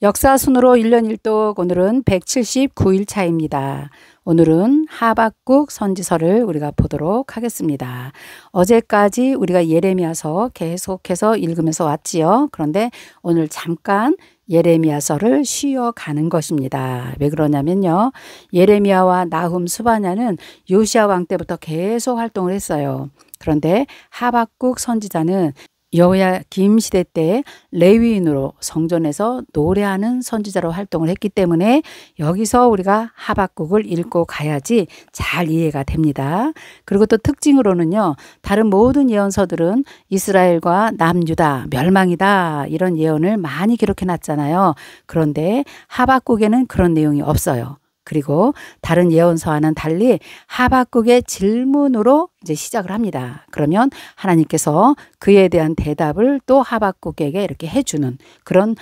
역사순으로 1년 1독 오늘은 179일 차입니다. 오늘은 하박국 선지서를 우리가 보도록 하겠습니다. 어제까지 우리가 예레미야서 계속해서 읽으면서 왔지요. 그런데 오늘 잠깐 예레미야서를 쉬어가는 것입니다. 왜 그러냐면요. 예레미야와 나훔, 스바냐는 요시야 왕 때부터 계속 활동을 했어요. 그런데 하박국 선지자는 여호야김 시대 때 레위인으로 성전에서 노래하는 선지자로 활동을 했기 때문에 여기서 우리가 하박국을 읽고 가야지 잘 이해가 됩니다. 그리고 또 특징으로는요. 다른 모든 예언서들은 이스라엘과 남유다 멸망이다 이런 예언을 많이 기록해 놨잖아요. 그런데 하박국에는 그런 내용이 없어요. 그리고 다른 예언서와는 달리 하박국의 질문으로 이제 시작을 합니다. 그러면 하나님께서 그에 대한 대답을 또 하박국에게 이렇게 해주는 그런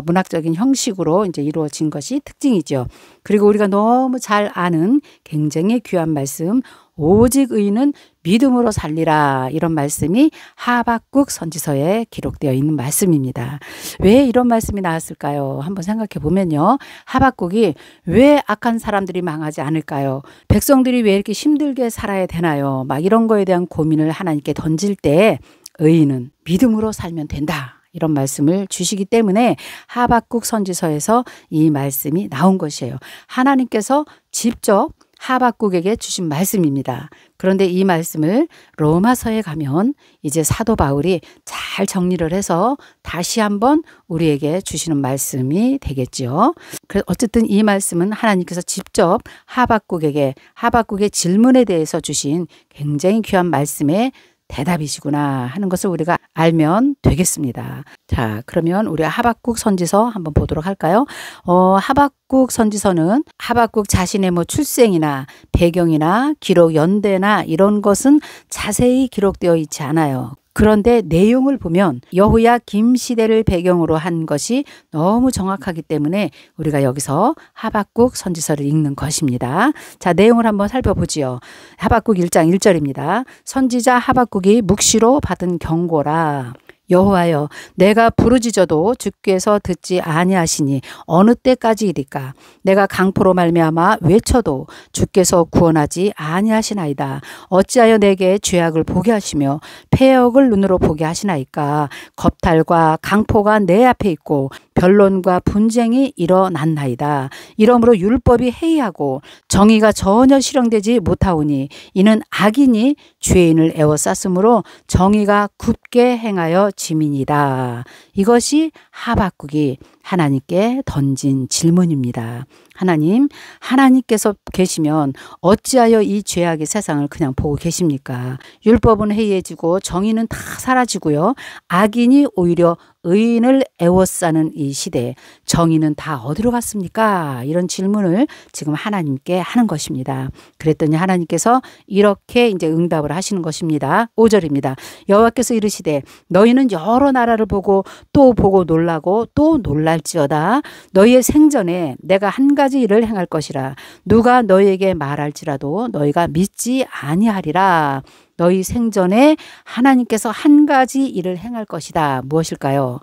문학적인 형식으로 이제 이루어진 것이 특징이죠. 그리고 우리가 너무 잘 아는 굉장히 귀한 말씀, 오직 의인은 믿음으로 살리라, 이런 말씀이 하박국 선지서에 기록되어 있는 말씀입니다. 왜 이런 말씀이 나왔을까요? 한번 생각해 보면요. 하박국이 왜 악한 사람들이 망하지 않을까요? 백성들이 왜 이렇게 힘들게 살아야 되나요? 막 이런 거에 대한 고민을 하나님께 던질 때 의인은 믿음으로 살면 된다, 이런 말씀을 주시기 때문에 하박국 선지서에서 이 말씀이 나온 것이에요. 하나님께서 직접 하박국에게 주신 말씀입니다. 그런데 이 말씀을 로마서에 가면 이제 사도 바울이 잘 정리를 해서 다시 한번 우리에게 주시는 말씀이 되겠죠. 어쨌든 이 말씀은 하나님께서 직접 하박국에게 하박국의 질문에 대해서 주신 굉장히 귀한 말씀의 대답이시구나 하는 것을 우리가 알면 되겠습니다. 자, 그러면 우리 하박국 선지서 한번 보도록 할까요? 하박국 선지서는 하박국 자신의 뭐 출생이나 배경이나 기록 연대나 이런 것은 자세히 기록되어 있지 않아요. 그런데 내용을 보면 여호야김 시대를 배경으로 한 것이 너무 정확하기 때문에 우리가 여기서 하박국 선지서를 읽는 것입니다. 자, 내용을 한번 살펴보지요. 하박국 1장 1절입니다. 선지자 하박국이 묵시로 받은 경고라. 여호와여, 내가 부르짖어도 주께서 듣지 아니하시니 어느 때까지이리까? 내가 강포로 말미암아 외쳐도 주께서 구원하지 아니하시나이다. 어찌하여 내게 죄악을 보게 하시며 패역을 눈으로 보게 하시나이까? 겁탈과 강포가 내 앞에 있고 변론과 분쟁이 일어났나이다. 이러므로 율법이 해이하고 정의가 전혀 실행되지 못하오니 이는 악인이 죄인을 애워쌌으므로 정의가 굽게 행하여 지민이다. 이것이 하박국이 하나님께 던진 질문입니다. 하나님께서 계시면 어찌하여 이 죄악의 세상을 그냥 보고 계십니까? 율법은 해이해지고 정의는 다 사라지고요. 악인이 오히려 의인을 애워싸는 이 시대에 정의는 다 어디로 갔습니까? 이런 질문을 지금 하나님께 하는 것입니다. 그랬더니 하나님께서 이렇게 이제 응답을 하시는 것입니다. 5절입니다. 여호와께서 이르시되 너희는 여러 나라를 보고 또 보고 놀라고 또 놀랄지어다. 너희의 생전에 내가 한 가지 일을 행할 것이라. 누가 너희에게 말할지라도 너희가 믿지 아니하리라. 너희 생전에 하나님께서 한 가지 일을 행할 것이다. 무엇일까요?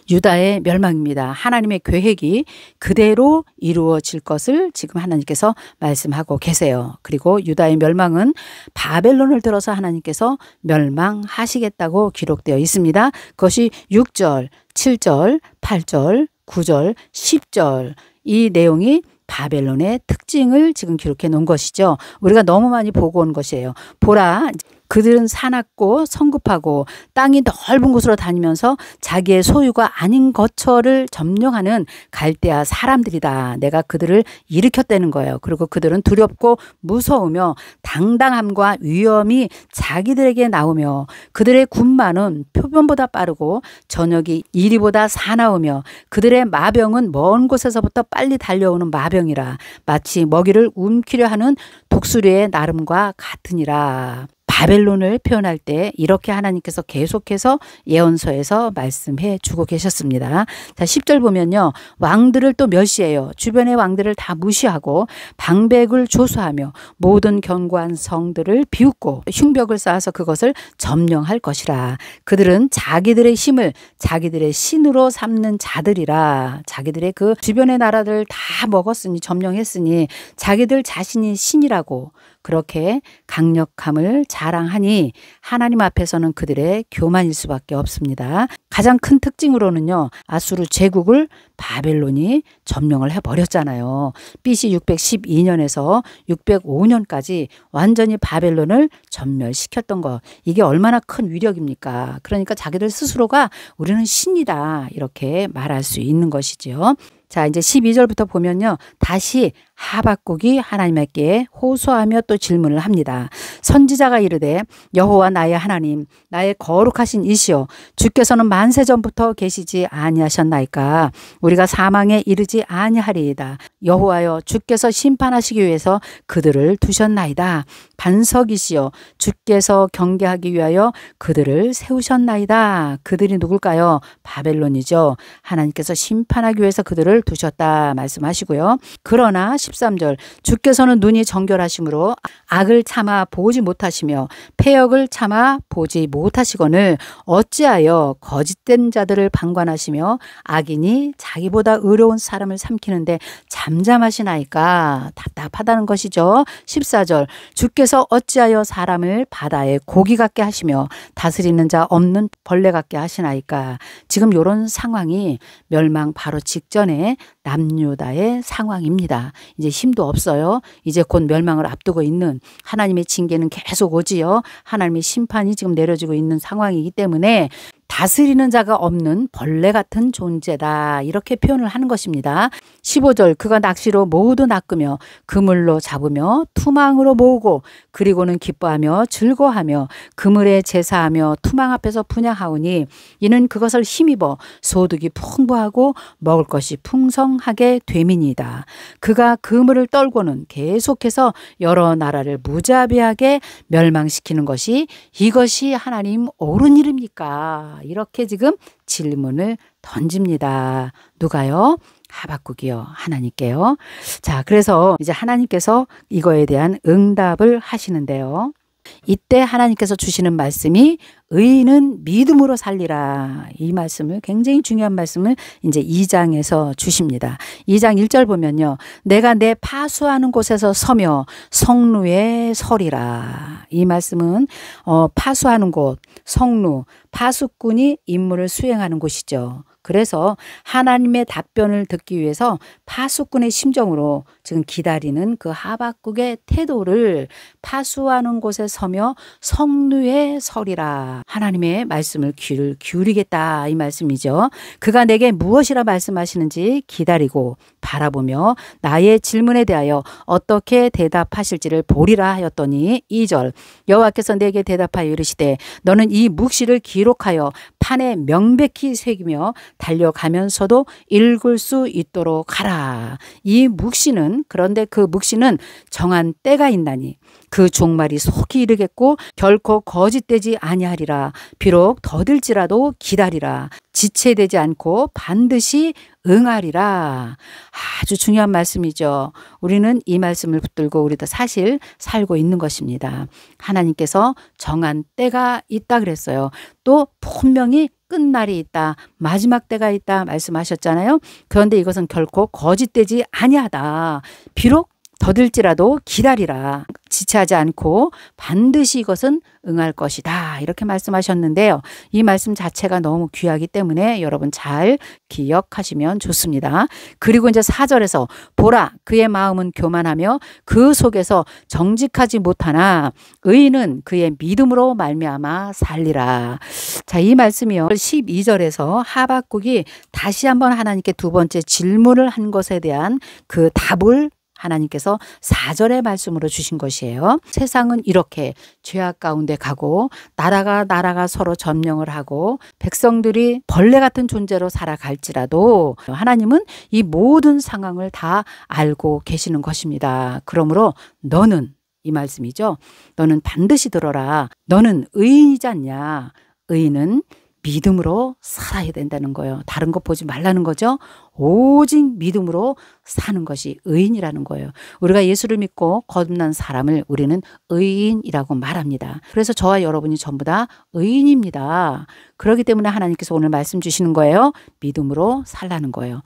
유다의 멸망입니다. 하나님의 계획이 그대로 이루어질 것을 지금 하나님께서 말씀하고 계세요. 그리고 유다의 멸망은 바벨론을 들어서 하나님께서 멸망하시겠다고 기록되어 있습니다. 그것이 6절, 7절, 8절, 9절, 10절 이 내용이 바벨론의 특징을 지금 기록해 놓은 것이죠. 우리가 너무 많이 보고 온 것이에요. 보라, 그들은 사납고 성급하고 땅이 넓은 곳으로 다니면서 자기의 소유가 아닌 거처를 점령하는 갈대아 사람들이다. 내가 그들을 일으켰다는 거예요. 그리고 그들은 두렵고 무서우며 당당함과 위엄이 자기들에게 나오며 그들의 군마는 표범보다 빠르고 저녁이 이리보다 사나우며 그들의 마병은 먼 곳에서부터 빨리 달려오는 마병이라. 마치 먹이를 움키려 하는 독수리의 나름과 같으니라. 바벨론을 표현할 때 이렇게 하나님께서 계속해서 예언서에서 말씀해 주고 계셨습니다. 자, 10절 보면요. 왕들을 또 멸시해요. 주변의 왕들을 다 무시하고 방백을 조소하며 모든 견고한 성들을 비웃고 흉벽을 쌓아서 그것을 점령할 것이라. 그들은 자기들의 힘을 자기들의 신으로 삼는 자들이라. 자기들의 그 주변의 나라들을 다 먹었으니 점령했으니 자기들 자신이 신이라고 그렇게 강력함을 자랑하니 하나님 앞에서는 그들의 교만일 수밖에 없습니다. 가장 큰 특징으로는요. 아수르 제국을 바벨론이 점령을 해버렸잖아요. BC 612년에서 605년까지 완전히 바벨론을 전멸시켰던 것. 이게 얼마나 큰 위력입니까? 그러니까 자기들 스스로가 우리는 신이다 이렇게 말할 수 있는 것이죠. 자, 이제 12절부터 보면요. 다시 하박국이 하나님께 호소하며 또 질문을 합니다. 선지자가 이르되 여호와 나의 하나님 나의 거룩하신 이시여 주께서는 만세 전부터 계시지 아니하셨나이까. 우리가 사망에 이르지 아니하리이다. 여호와여 주께서 심판하시기 위해서 그들을 두셨나이다. 반석이시여 주께서 경계하기 위하여 그들을 세우셨나이다. 그들이 누굴까요? 바벨론이죠. 하나님께서 심판하기 위해서 그들을 두셨다 말씀하시고요. 그러나 13절 주께서는 눈이 정결하심으로 악을 참아 보지 못하시며 패역을 참아 보지 못하시거늘 어찌하여 거짓된 자들을 방관하시며 악인이 자기보다 의로운 사람을 삼키는데 잠잠하시나이까. 답답하다는 것이죠. 14절 주께서 어찌하여 사람을 바다에 고기 같게 하시며 다스리는 자 없는 벌레 같게 하시나이까. 지금 이런 상황이 멸망 바로 직전에 남유다의 상황입니다. 이제 힘도 없어요. 이제 곧 멸망을 앞두고 있는 하나님의 징계는 계속 오지요. 하나님의 심판이 지금 내려지고 있는 상황이기 때문에 다스리는 자가 없는 벌레 같은 존재다 이렇게 표현을 하는 것입니다. 15절 그가 낚시로 모두 낚으며 그물로 잡으며 투망으로 모으고 그리고는 기뻐하며 즐거워하며 그물에 제사하며 투망 앞에서 분향하오니 이는 그것을 힘입어 소득이 풍부하고 먹을 것이 풍성하게 됨이니이다. 그가 그물을 떨고는 계속해서 여러 나라를 무자비하게 멸망시키는 것이 이것이 하나님 옳은 일입니까? 이렇게 지금 질문을 던집니다. 누가요? 하박국이요. 하나님께요. 자, 그래서 이제 하나님께서 이거에 대한 응답을 하시는데요. 이때 하나님께서 주시는 말씀이 의인은 믿음으로 살리라. 이 말씀을 굉장히 중요한 말씀을 이제 2장에서 주십니다. 2장 1절 보면요. 내가 내 파수하는 곳에서 서며 성루에 서리라. 이 말씀은 파수하는 곳, 성루, 파수꾼이 임무를 수행하는 곳이죠. 그래서 하나님의 답변을 듣기 위해서 파수꾼의 심정으로 지금 기다리는 그 하박국의 태도를 파수하는 곳에 서며 성루에 서리라. 하나님의 말씀을 귀를 기울이겠다 이 말씀이죠. 그가 내게 무엇이라 말씀하시는지 기다리고 바라보며 나의 질문에 대하여 어떻게 대답하실지를 보리라 하였더니 2절 여호와께서 내게 대답하여 이르시되 너는 이 묵시를 기록하여 판에 명백히 새기며 달려가면서도 읽을 수 있도록 하라. 이 묵시는 그런데 그 묵시는 정한 때가 있나니 그 종말이 속히 이르겠고 결코 거짓되지 아니하리라. 비록 더딜지라도 기다리라. 지체되지 않고 반드시 응하리라. 아주 중요한 말씀이죠. 우리는 이 말씀을 붙들고 우리도 사실 살고 있는 것입니다. 하나님께서 정한 때가 있다 그랬어요. 또 분명히 끝날이 있다. 마지막 때가 있다 말씀하셨잖아요. 그런데 이것은 결코 거짓되지 아니하다. 비록 더딜지라도 기다리라. 지체하지 않고 반드시 이것은 응할 것이다. 이렇게 말씀하셨는데요. 이 말씀 자체가 너무 귀하기 때문에 여러분 잘 기억하시면 좋습니다. 그리고 이제 4절에서 보라 그의 마음은 교만하며 그 속에서 정직하지 못하나 의인은 그의 믿음으로 말미암아 살리라. 자, 이 말씀이요. 12절에서 하박국이 다시 한번 하나님께 두 번째 질문을 한 것에 대한 그 답을 하나님께서 4절의 말씀으로 주신 것이에요. 세상은 이렇게 죄악 가운데 가고 나라가 서로 점령을 하고 백성들이 벌레 같은 존재로 살아갈지라도 하나님은 이 모든 상황을 다 알고 계시는 것입니다. 그러므로 너는 이 말씀이죠. 너는 반드시 들어라. 너는 의인이지 않냐. 의인은 믿음으로 살아야 된다는 거예요. 다른 거 보지 말라는 거죠. 오직 믿음으로 사는 것이 의인이라는 거예요. 우리가 예수를 믿고 거듭난 사람을 우리는 의인이라고 말합니다. 그래서 저와 여러분이 전부 다 의인입니다. 그렇기 때문에 하나님께서 오늘 말씀 주시는 거예요. 믿음으로 살라는 거예요.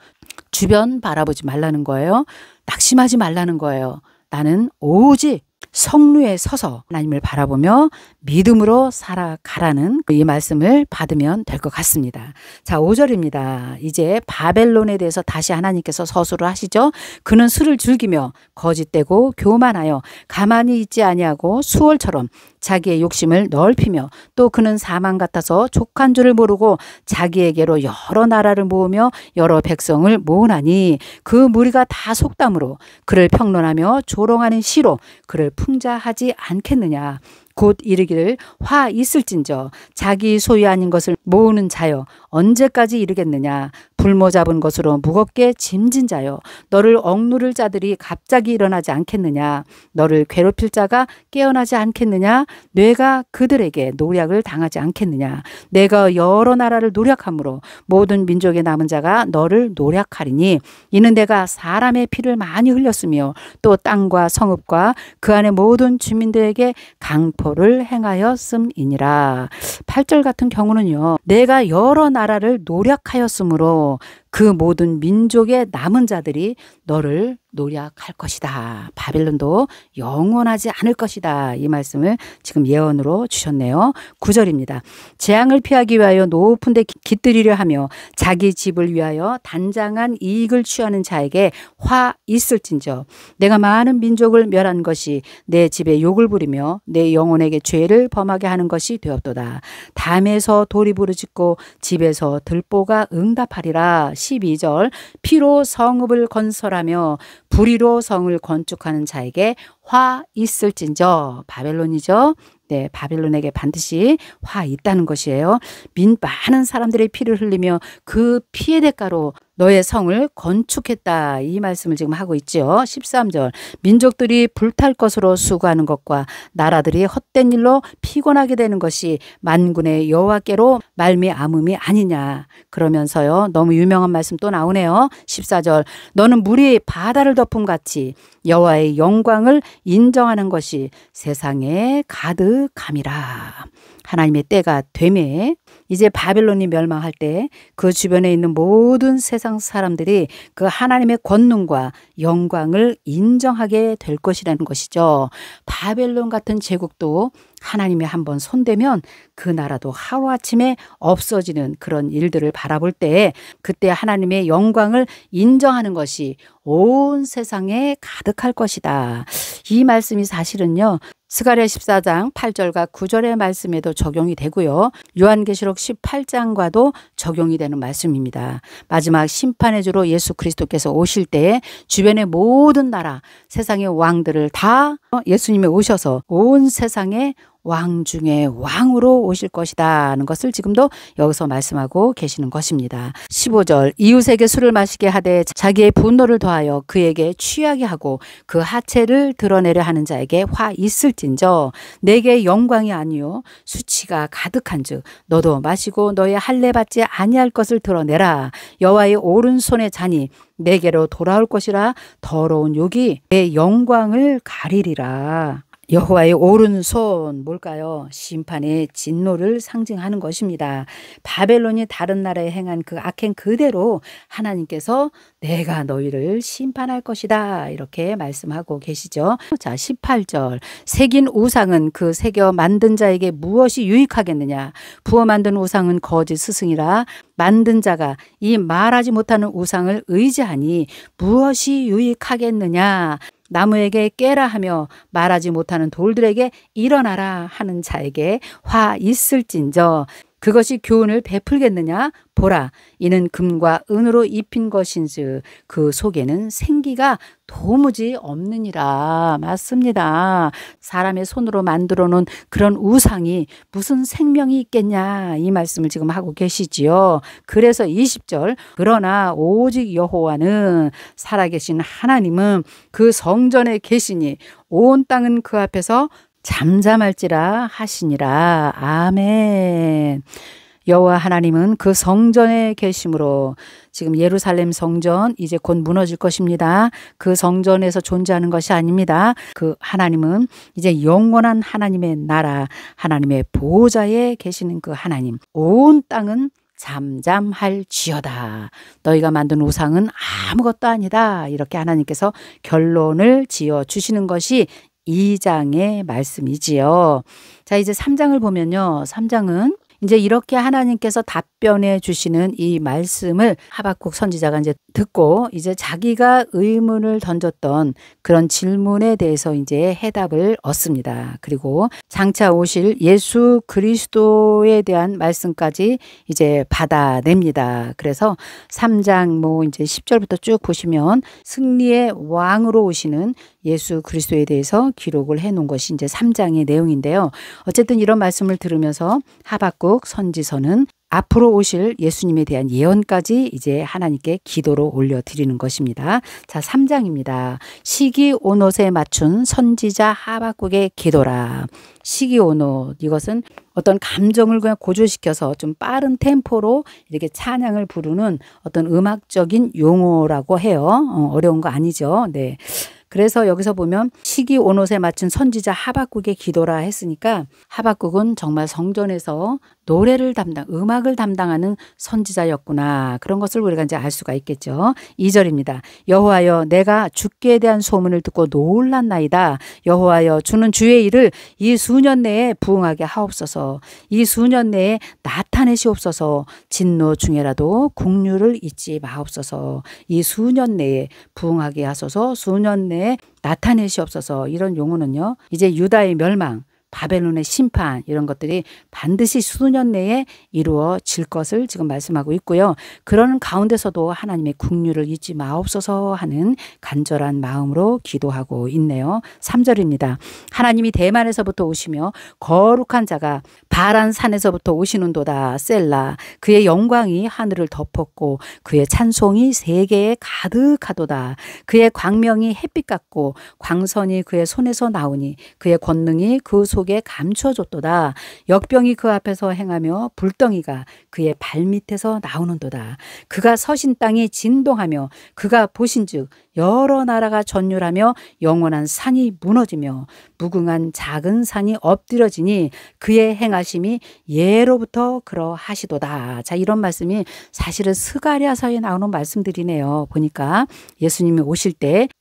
주변 바라보지 말라는 거예요. 낙심하지 말라는 거예요. 나는 오직 성루에 서서 하나님을 바라보며 믿음으로 살아가라는 이 말씀을 받으면 될 것 같습니다. 자, 5절입니다. 이제 바벨론에 대해서 다시 하나님께서 서술을 하시죠. 그는 술을 즐기며 거짓되고 교만하여 가만히 있지 아니하고 수월처럼 자기의 욕심을 넓히며 또 그는 사망 같아서 족한 줄을 모르고 자기에게로 여러 나라를 모으며 여러 백성을 모으나니 그 무리가 다 속담으로 그를 평론하며 조롱하는 시로 그를 풍자하지 않겠느냐. 곧 이르기를 화 있을진저 자기 소유 아닌 것을 모으는 자여 언제까지 이르겠느냐. 불모 잡은 것으로 무겁게 짐진 자여 너를 억누를 자들이 갑자기 일어나지 않겠느냐. 너를 괴롭힐 자가 깨어나지 않겠느냐. 뇌가 그들에게 노략을 당하지 않겠느냐. 내가 여러 나라를 노략함으로 모든 민족의 남은 자가 너를 노략하리니 이는 내가 사람의 피를 많이 흘렸으며 또 땅과 성읍과 그 안의 모든 주민들에게 강포를 행하였음이니라. 8절 같은 경우는요. 내가 여러 나라를 노략하였으므로 그 모든 민족의 남은 자들이 너를 노략할 것이다. 바벨론도 영원하지 않을 것이다. 이 말씀을 지금 예언으로 주셨네요. 9절입니다. 재앙을 피하기 위하여 높은 데 깃들이려 하며 자기 집을 위하여 단장한 이익을 취하는 자에게 화 있을진저 내가 많은 민족을 멸한 것이 내 집에 욕을 부리며 내 영혼에게 죄를 범하게 하는 것이 되었도다. 담에서 돌이 부르짖고 집에서 들보가 응답하리라. 12절 피로 성읍을 건설하며 불의로 성을 건축하는 자에게 화 있을진저 바벨론이죠. 네, 바벨론에게 반드시 화 있다는 것이에요. 많은 사람들의 피를 흘리며 그 피의 대가로 너의 성을 건축했다. 이 말씀을 지금 하고 있죠. 13절 민족들이 불탈 것으로 수고하는 것과 나라들이 헛된 일로 피곤하게 되는 것이 만군의 여호와께로 말미암음이 아니냐. 그러면서요. 너무 유명한 말씀 또 나오네요. 14절 너는 물이 바다를 덮음 같이 여호와의 영광을 인정하는 것이 세상에 가득함이라. 하나님의 때가 되매 이제 바벨론이 멸망할 때 그 주변에 있는 모든 세상 사람들이 그 하나님의 권능과 영광을 인정하게 될 것이라는 것이죠. 바벨론 같은 제국도 하나님이 한번 손대면 그 나라도 하루아침에 없어지는 그런 일들을 바라볼 때 그때 하나님의 영광을 인정하는 것이 온 세상에 가득할 것이다. 이 말씀이 사실은요. 스가랴 14장 8절과 9절의 말씀에도 적용이 되고요. 요한계시록 18장과도 적용이 되는 말씀입니다. 마지막 심판의 주로 예수 그리스도께서 오실 때에 주변의 모든 나라, 세상의 왕들을 다 예수님이 오셔서 온 세상에 왕 중에 왕으로 오실 것이다 하는 것을 지금도 여기서 말씀하고 계시는 것입니다. 15절 이웃에게 술을 마시게 하되 자기의 분노를 더하여 그에게 취하게 하고 그 하체를 드러내려 하는 자에게 화 있을진저 내게 영광이 아니요 수치가 가득한즉 너도 마시고 너의 할례 받지 아니할 것을 드러내라. 여호와의 오른손의 잔이 내게로 돌아올 것이라 더러운 욕이 내 영광을 가리리라. 여호와의 오른손 뭘까요? 심판의 진노를 상징하는 것입니다. 바벨론이 다른 나라에 행한 그 악행 그대로 하나님께서 내가 너희를 심판할 것이다 이렇게 말씀하고 계시죠. 자 18절 새긴 우상은 그 새겨 만든 자에게 무엇이 유익하겠느냐. 부어 만든 우상은 거짓 스승이라 만든 자가 이 말하지 못하는 우상을 의지하니 무엇이 유익하겠느냐. 나무에게 깨라 하며 말하지 못하는 돌들에게 일어나라 하는 자에게 화 있을진저 그것이 교훈을 베풀겠느냐? 보라, 이는 금과 은으로 입힌 것인즉 그 속에는 생기가 도무지 없느니라. 맞습니다. 사람의 손으로 만들어 놓은 그런 우상이 무슨 생명이 있겠냐, 이 말씀을 지금 하고 계시지요. 그래서 20절, 그러나 오직 여호와는, 살아계신 하나님은 그 성전에 계시니 온 땅은 그 앞에서 잠잠할지라 하시니라. 아멘. 여호와 하나님은 그 성전에 계심으로, 지금 예루살렘 성전 이제 곧 무너질 것입니다. 그 성전에서 존재하는 것이 아닙니다. 그 하나님은 이제 영원한 하나님의 나라, 하나님의 보호자에 계시는 그 하나님. 온 땅은 잠잠할지어다. 너희가 만든 우상은 아무것도 아니다. 이렇게 하나님께서 결론을 지어 주시는 것이 2장의 말씀이지요. 자, 이제 3장을 보면요. 3장은 이제 이렇게 하나님께서 답변해 주시는 이 말씀을 하박국 선지자가 이제 듣고, 이제 자기가 의문을 던졌던 그런 질문에 대해서 이제 해답을 얻습니다. 그리고 장차 오실 예수 그리스도에 대한 말씀까지 이제 받아냅니다. 그래서 3장 뭐 이제 10절부터 쭉 보시면 승리의 왕으로 오시는 예수 그리스도에 대해서 기록을 해 놓은 것이 이제 3장의 내용인데요. 어쨌든 이런 말씀을 들으면서 하박국 선지서는 앞으로 오실 예수님에 대한 예언까지 이제 하나님께 기도로 올려드리는 것입니다. 자, 3장입니다. 시기 온옷에 맞춘 선지자 하박국의 기도라. 시기 온옷, 이것은 어떤 감정을 그냥 고조시켜서 좀 빠른 템포로 이렇게 찬양을 부르는 어떤 음악적인 용어라고 해요. 어려운 거 아니죠. 네. 그래서 여기서 보면 시기 온옷에 맞춘 선지자 하박국의 기도라 했으니까, 하박국은 정말 성전에서 노래를 음악을 담당하는 선지자였구나. 그런 것을 우리가 이제 알 수가 있겠죠. 2절입니다. 여호와여, 내가 주께 대한 소문을 듣고 놀랐나이다. 여호와여, 주는 주의 일을 이 수년 내에 부응하게 하옵소서. 이 수년 내에 나타내시옵소서. 진노 중에라도 긍휼을 잊지 마옵소서. 이 수년 내에 부응하게 하소서. 수년 내에 나타내시옵소서. 이런 용어는요, 이제 유다의 멸망, 바벨론의 심판, 이런 것들이 반드시 수년 내에 이루어질 것을 지금 말씀하고 있고요. 그러는 가운데서도 하나님의 긍휼을 잊지 마옵소서 하는 간절한 마음으로 기도하고 있네요. 3절입니다. 하나님이 대만에서부터 오시며 거룩한 자가 바란 산에서부터 오시는도다. 셀라. 그의 영광이 하늘을 덮었고 그의 찬송이 세계에 가득하도다. 그의 광명이 햇빛 같고 광선이 그의 손에서 나오니 그의 권능이 그 속에 감춰졌도다. 역병이 그 앞에서 행하며 불덩이가 그의 발밑에서 나오는도다. 그가 서신 땅이 진동하며 그가 보신즉 여러 나라가 전율하며 영원한 산이 무너지며 무궁한 작은 산이 엎드려지니 그의 행하심이 예로부터 그러하시도다. 자, 이런 말씀이 사실은 스가랴서에 나오는 말씀들이네요. 보니까 예수님이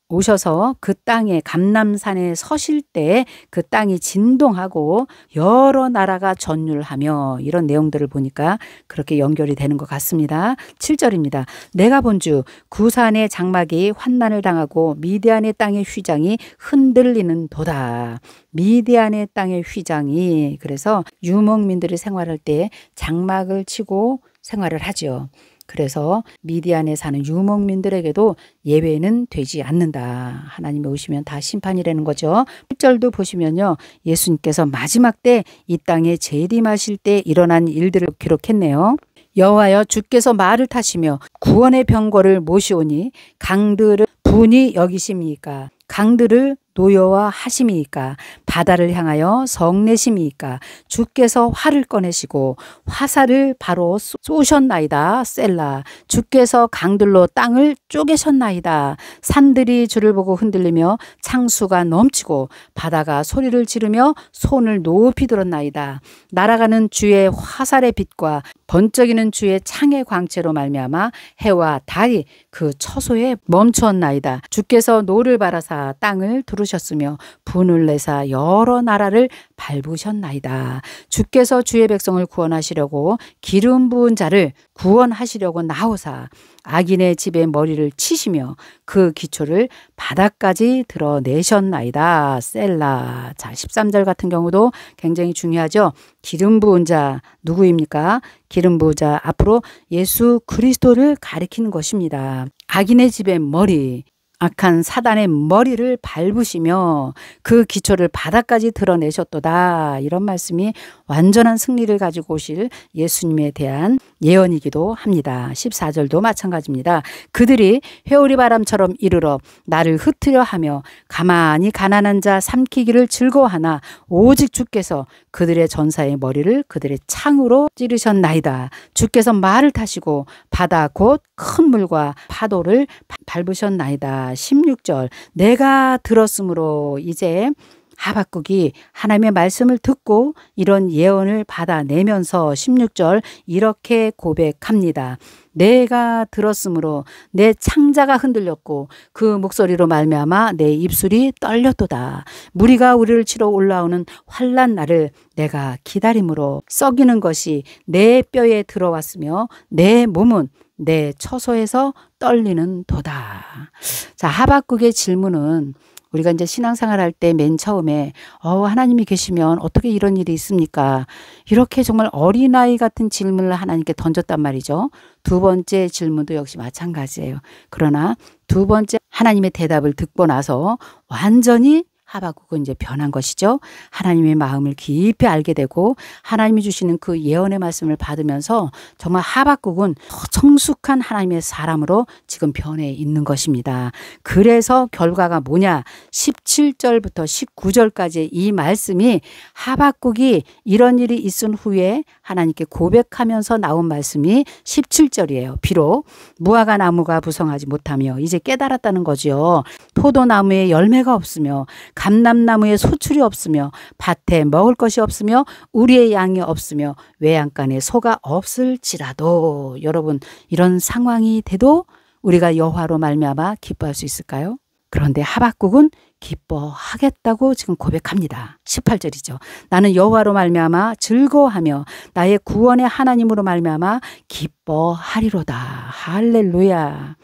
오셔서 그 땅에 감람산에 서실 때 그 땅이 진동하고 여러 나라가 전율하며, 이런 내용들을 보니까 그렇게 연결이 되는 것 같습니다. 7절입니다. 내가 본즉 구산의 장막이 환난을 당하고 미디안의 땅의 휘장이 흔들리는 도다. 미디안의 땅의 휘장이, 그래서 유목민들이 생활할 때 장막을 치고 생활을 하죠. 그래서 미디안에 사는 유목민들에게도 예외는 되지 않는다. 하나님이 오시면 다 심판이라는 거죠. 1절도 보시면요, 예수님께서 마지막 때 이 땅에 재림하실 때 일어난 일들을 기록했네요. 여호와여, 주께서 말을 타시며 구원의 병거를 모시오니 강들을 분이 여기십니까? 강들을 노여와 하심이니까 바다를 향하여 성내심이니까 주께서 활을 꺼내시고 화살을 바로 쏘셨나이다. 셀라. 주께서 강들로 땅을 쪼개셨나이다. 산들이 주를 보고 흔들리며 창수가 넘치고 바다가 소리를 지르며 손을 높이 들었나이다. 날아가는 주의 화살의 빛과 번쩍이는 주의 창의 광채로 말미암아 해와 달이 그 처소에 멈추었나이다. 주께서 노를 바라사 내사 땅을 두르셨으며 분을 내사 여러 나라를 밟으셨나이다. 주께서 주의 백성을 구원하시려고 기름 부은 자를 구원하시려고 나오사 악인의 집에 머리를 치시며 그 기초를 바닥까지 드러내셨나이다. 셀라. 자, 13절 같은 경우도 굉장히 중요하죠. 기름 부은 자 누구입니까? 기름 부은 자 앞으로 예수 그리스도를 가리키는 것입니다. 악인의 집의 머리, 악한 사단의 머리를 밟으시며 그 기초를 바닥까지 드러내셨도다. 이런 말씀이 완전한 승리를 가지고 오실 예수님에 대한 예언이기도 합니다. 14절도 마찬가지입니다. 그들이 회오리 바람처럼 이르러 나를 흩으려 하며 가만히 가난한 자 삼키기를 즐거워하나 오직 주께서 그들의 전사의 머리를 그들의 창으로 찌르셨나이다. 주께서 말을 타시고 바다 곧 큰 물과 파도를 밟으셨나이다. 16절 내가 들었으므로 이제 하박국이 하나님의 말씀을 듣고 이런 예언을 받아내면서 16절 이렇게 고백합니다. 내가 들었으므로 내 창자가 흔들렸고 그 목소리로 말미암아 내 입술이 떨렸도다. 무리가 우리를 치러 올라오는 환난 날을 내가 기다림으로 썩이는 것이 내 뼈에 들어왔으며 내 몸은 내 처소에서 떨리는 도다. 자, 하박국의 질문은 우리가 이제 신앙생활 할 때 맨 처음에 하나님이 계시면 어떻게 이런 일이 있습니까? 이렇게 정말 어린아이 같은 질문을 하나님께 던졌단 말이죠. 두 번째 질문도 역시 마찬가지예요. 그러나 두 번째 하나님의 대답을 듣고 나서 완전히 하박국은 이제 변한 것이죠. 하나님의 마음을 깊이 알게 되고 하나님이 주시는 그 예언의 말씀을 받으면서 정말 하박국은 성숙한 하나님의 사람으로 지금 변해 있는 것입니다. 그래서 결과가 뭐냐? 17절부터 19절까지 이 말씀이 하박국이 이런 일이 있은 후에 하나님께 고백하면서 나온 말씀이 17절이에요. 비록 무화과 나무가 부성하지 못하며 이제 깨달았다는 거죠. 포도나무에 열매가 없으며 감람나무에 소출이 없으며 밭에 먹을 것이 없으며 우리의 양이 없으며 외양간에 소가 없을지라도 여러분 이런 상황이 돼도 우리가 여호와로 말미암아 기뻐할 수 있을까요? 그런데 하박국은 기뻐하겠다고 지금 고백합니다. 18절이죠. 나는 여호와로 말미암아 즐거워하며 나의 구원의 하나님으로 말미암아 기뻐하리로다. 할렐루야.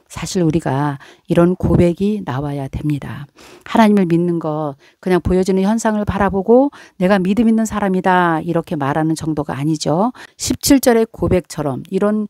사실 우리가 이런 고백이 나와야 됩니다. 하나님을 믿는 것 그냥 보여지는 현상을 바라보고 내가 믿음 있는 사람이다 이렇게 말하는 정도가 아니죠. 17절의 고백처럼 이런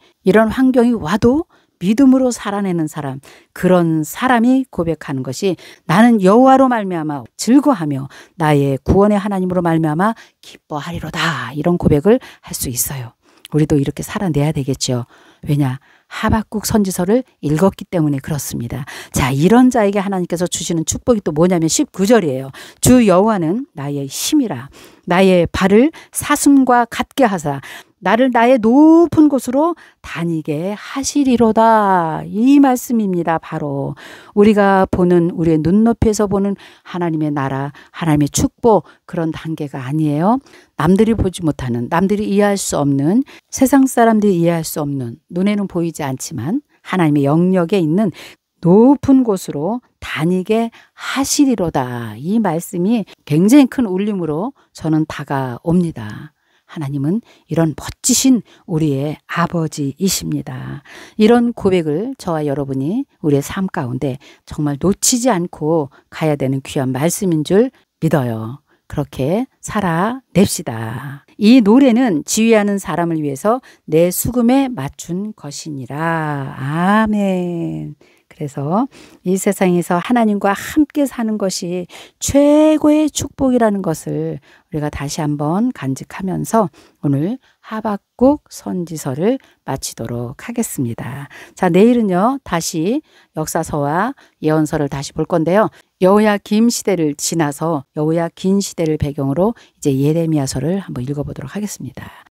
환경이 와도 믿음으로 살아내는 사람, 그런 사람이 고백하는 것이 나는 여호와로 말미암아 즐거워하며 나의 구원의 하나님으로 말미암아 기뻐하리로다. 이런 고백을 할 수 있어요. 우리도 이렇게 살아내야 되겠죠. 왜냐? 하박국 선지서를 읽었기 때문에 그렇습니다. 자, 이런 자에게 하나님께서 주시는 축복이 또 뭐냐면 19절이에요. 주 여호와는 나의 힘이라 나의 발을 사슴과 같게 하사 나를 나의 높은 곳으로 다니게 하시리로다. 이 말씀입니다. 바로 우리가 보는 우리의 눈높이에서 보는 하나님의 나라, 하나님의 축복 그런 단계가 아니에요. 남들이 보지 못하는, 남들이 이해할 수 없는, 세상 사람들이 이해할 수 없는, 눈에는 보이지 않지만 하나님의 영역에 있는 높은 곳으로 다니게 하시리로다. 이 말씀이 굉장히 큰 울림으로 저는 다가옵니다. 하나님은 이런 멋지신 우리의 아버지이십니다. 이런 고백을 저와 여러분이 우리의 삶 가운데 정말 놓치지 않고 가야 되는 귀한 말씀인 줄 믿어요. 그렇게 살아냅시다. 이 노래는 지휘하는 사람을 위해서 내 수금에 맞춘 것이니라. 아멘. 그래서 이 세상에서 하나님과 함께 사는 것이 최고의 축복이라는 것을 우리가 다시 한번 간직하면서 오늘 하박국 선지서를 마치도록 하겠습니다. 자, 내일은요 다시 역사서와 예언서를 다시 볼 건데요. 여호야김 시대를 지나서 여호야긴 시대를 배경으로 이제 예레미야서를 한번 읽어보도록 하겠습니다.